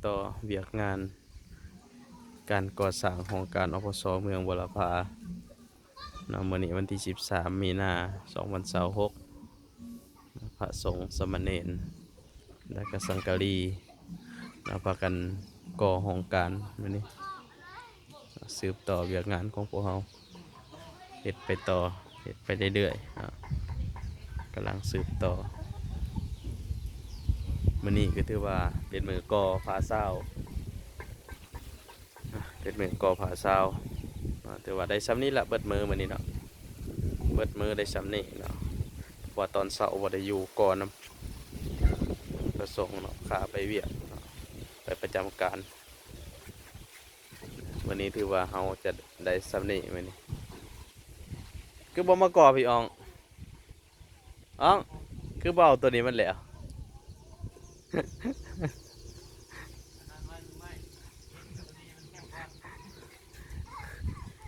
ต่อเวียกงานการก่อสร้างของการอพสเมืองบุรพาเนาะมื้อนี้วันที่13มีนา2026พระสงฆ์สามเณรและก็สังฆรีเราพากันก่อโครงการมื้อนี้สืบต่อเวียกงานของพวกเราเฮ็ดไปต่อเฮ็ดไปเรื่อยๆกำลังสืบต่อมื้อนี้ก็ถือว่าเป็นมือก่อผาเศร้าเป็นมือก่อผาเศร้าถือว่าได้ซ้ำนี้ละเบิดมือมื้อนี้เนาะเบิดมือได้ซ้ำนี้เนาะว่าตอนเช้าบ่ได้อยู่ก่อนนำประสงค์เนาะขาไปเวียกไปประจำการวันนี้ถือว่าเราจะได้ซ้ำนี้มื้อนี้คือบ่มาก่อพี่อองคือบ่เอาตัวนี้มันแหล้ว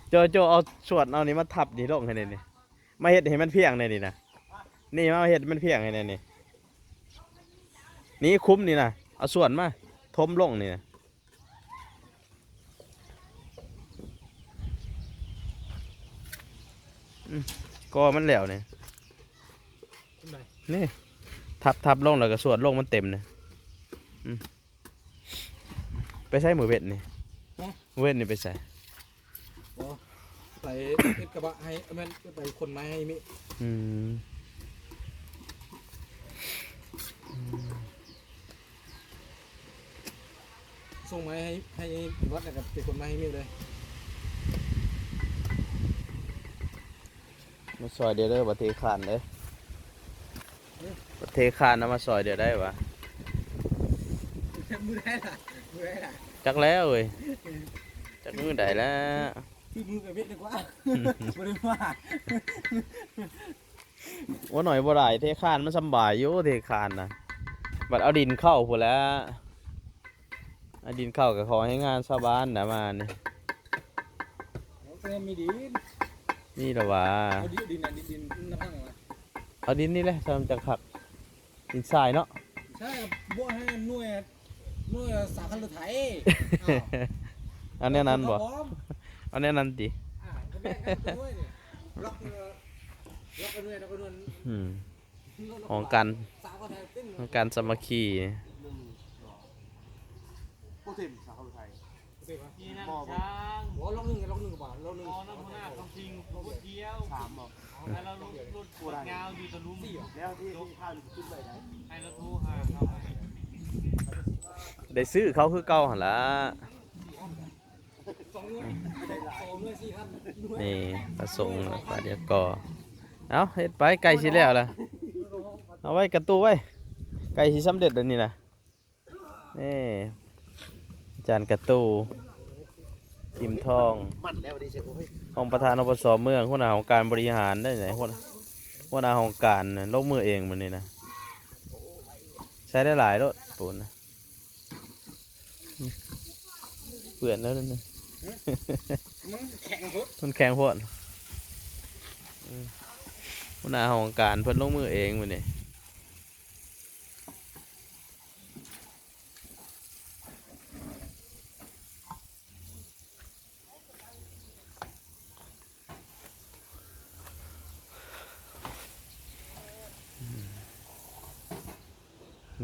โจเอาสวดเอานี้มาทับนี่ลงให้นี่นี่มาเฮ็ดให้มันเพียงในนี่นะนี่มาเฮ็ดมันเพียงให้นี่นี่คุ้มนี่นะเอาส่วนมาทมลงนี่นะก็มันแล้วเนี่ยนี่ทับลงแล้วก็ส่วนลงมันเต็มเนี่ยไปใช้มือเบ็ดนี่เว็ดนี่ไปใส่ใส่กระบะให้มันไปคนไม้ให้มิส่งไม้ให้วัดนะครับเป็นคนไม้ให้มิเลยมาซอยเดี๋ยวได้ประเทศคานเลยประเทศคานนะมาซอยเดี๋ยวได้ปะมือได้ล่ะมือได้ล่ะจักแล้วเว้ยจักมือได้แล้วคือมือกับเบ็ดดีกว่าบริมาว่าหน่อยบ่ได้เทคานมันสบายอยู่เทคานนะบัดเอาดินเข้าพอแล้วเอาดินเข้ากับขอให้งานชาวบ้านนะมาเนี่ยมีดินนี่หรอวะเอาดินน้ำพังวะเอาดินนี่แหละทำจากขับดินทรายเนาะใช่บัวให้หน่วยสาขาไทยอันนี้นั้นบ่อันนี้นั้นดิของการสามัคคีนี่นั่งช้างล็อกหนึ่งกับบ่าล็อกหนึ่งน้ำหน้าต้องทิ้งหัวเกี้ยว3บอกแล้วเราลุดปวดเงาอยู่ตะลุมแล้วที่ข้าวขึ้นไปไหนให้เราทูหาเขาได้ซื้อเขาคือเก่าหั่นล่ะนี่ผสมปลาเดียวก่อเอาเฮ็ดไปไก่สิแล้วล่ะเอาไว้กระตู้ไว้ไก่สิสำเร็จแล้วนี่นะนี่จานกระตู้อิ่มทองของประธานอบสเมืองหัวหน้าของการบริหารได้ไหนหัวหน้าของการลงมือเองมันนี่นะใช้ได้หลายรถปูนนะเปื่อนแล้วนี่มันแข็งโพดหัวหน้าของการเพิ่นลงมือเองมันนี่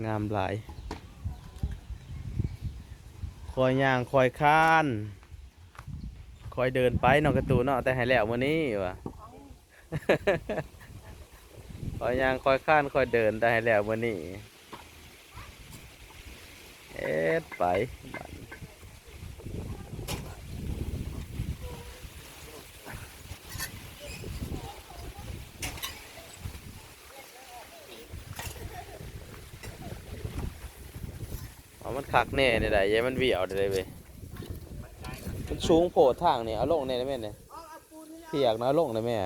งามหลายคอยย่างคอยค้านคอยเดินไปนอกกระตูเนาะแต่ให้แล้วมื้อนี้วะ คอยย่างคอยค้านคอยเดินแต่ให้แล้วมื้อนี้เอ็ดไปมันคักแน่ในใดยัยมันเวี่ยวได้เว้ยมันสูงโผล่ทางนี่เอาลงในได้ไหมเนี่ยเพียกนะลงได้ไหมไ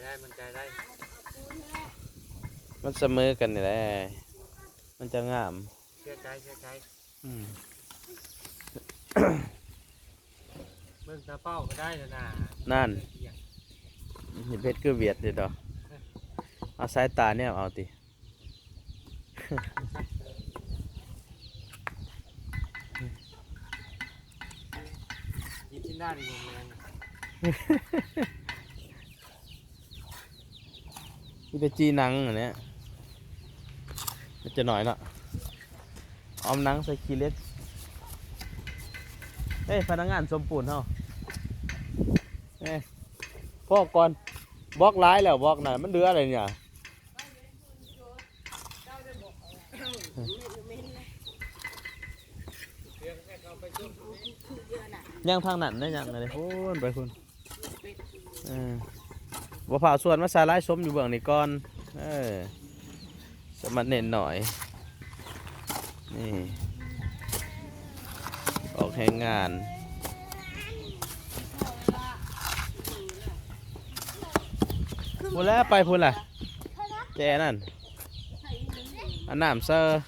ด้มันใจได้มันเสมอกันนี่แหละมันจะงามเชื่อใจเบิ่งตาเป้าก็ได้นะนั่นเห็นเพชรคือเวียดเลยดอกเอาสายตาเนี่ยเอาติ นได้ดีแรง มีแต่จีหนังอันเนี้ยมันจะหน่อยเนาะออมหนังใส่ขี้เล็กเอ้ยพนักงานสมปูนเฮาเอ้ยพ่อก่อนบล็อกร้ายแล้วบล็อกน่ะมันเหลืออะไรเนี่ยย่างทางนั้นได้ยังไงพูนไปคุณบ่ผ่าส่วนมาใส่ร้ายสมอยู่เบื้องนี้ก่อนสมัดเน้นหน่อยนี่ออกแห่งงานพูดแล้วไปพูดล่ะแจนั่นอันน้ำเซอร์